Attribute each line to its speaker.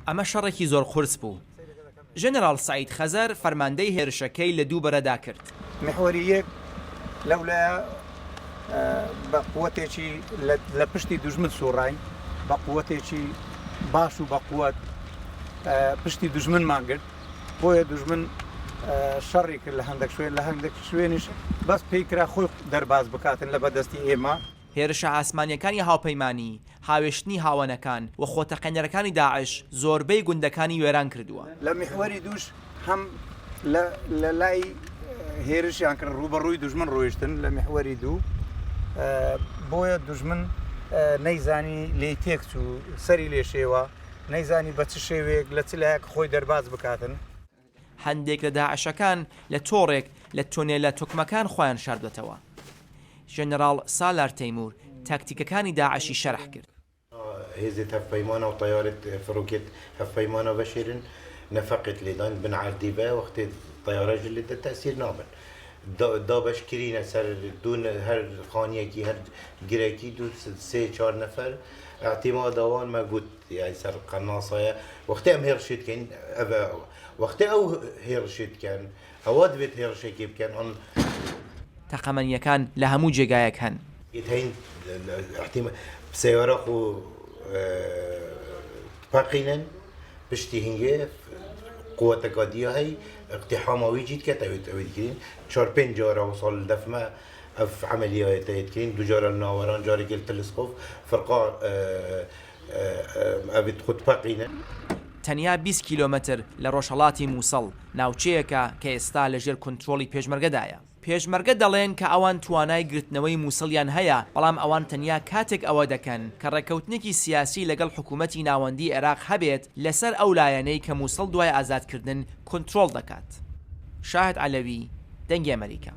Speaker 1: ئەمە شەڕێکی زۆر قورس بوو. ژێنەرال سعید خەزەر فەرماندەی هێرشەکەی لە دوو بەرەدا کرد.
Speaker 2: محوەری یەک لەولایە بە قووەتێکی لە پشتی دوژمن سوڕای بە قووەتێکی باش و بە قووەت پشتی دوژمنمان گرت بۆیە دوژمن شەڕی کرد لە هەندێک شوێن لە هەندێک شوێنیش بەس پێی کرا خۆی دەرباز بکاتن لە بەدەستی ئێمە.
Speaker 1: هێرشە ئاسمانیەکانی هاوپەیمانی، هاوێشتنی هاوەنەکان و خۆتەقەنەرەکانی داعش زۆربەی گوندەکانی وێران کردووە.
Speaker 2: لە میحوەری دووش هەم لە لای هێرشیان کرد ڕوبەڕووی دوژمن ڕۆیشتن لە میحوەری دوو بۆیە دوژمن نەیزانی لێی تێک چوو سەری لێ شێوە نەیزانی بە چ شێوەیەک لە چ لایەک خۆی دەرباز بکاتن.
Speaker 1: هەندێک لە داعشەکان لە تۆڕێک لە تۆنێلە توکمەکان خۆیان شاردوێتەوە. ژێنەرال سالار تەیمور تاکتیکەکانی داعشی شەرح کرد.
Speaker 3: هێزت هەفپەیمانە و طیارت فڕوکێت هەفپەیمانە بەشێرن نەفەقت لێدان بنعردی بە وەختێ طیارەژ لێدە تەسیر نابن. دابشکرینە سەر دوون هەر خانیەکی هەر گرێکی دوو سێ چوار نەفەر اعتیماد ئەوان مەگوت یای سەر قەناسایە وەختێ ئەم هێرشێتکەین وەختێ ئەو هێرشێتکەن ئەوە دەبێت هێرشێکی بکەن ئەن
Speaker 1: تەقەمەنیەکان لە هەموو جێگایەک هەن.
Speaker 3: هین سێوەرەق و پەقینن پشتی هەنگێ قووەتەکە دیە هەی اقتحامەوی جیت کە ئەوێتکردین 4-5 جارە وصل دەفمە ئەف عملیاتەیەتکردین دو جارە ناوەران جارێکی تەلسکۆف فەرقا ئەوێت خود پەقینن.
Speaker 1: تەنیا 20 کیلۆمەتر لە ڕۆژهەڵاتی مووسڵ ناوچەیەکە کە ئێستا لەژێر کۆنتڕۆڵی پێشمەرگەدایە. پێشمەرگە دەڵێن کە ئەوان توانای گرتنەوەی مووسڵیان هەیە بەڵام ئەوان تەنیا کاتێک ئەوە دەکەن کە ڕێکەوتنێکی سیاسی لەگەڵ حکوومەتی ناوەندی عێراق هەبێت لەسەر ئەو لایەنەی کە مووسڵ دوای ئازادکردن کۆنتڕۆڵ دەکات. شاهد عەلەوی، دەنگی ئەمریکا.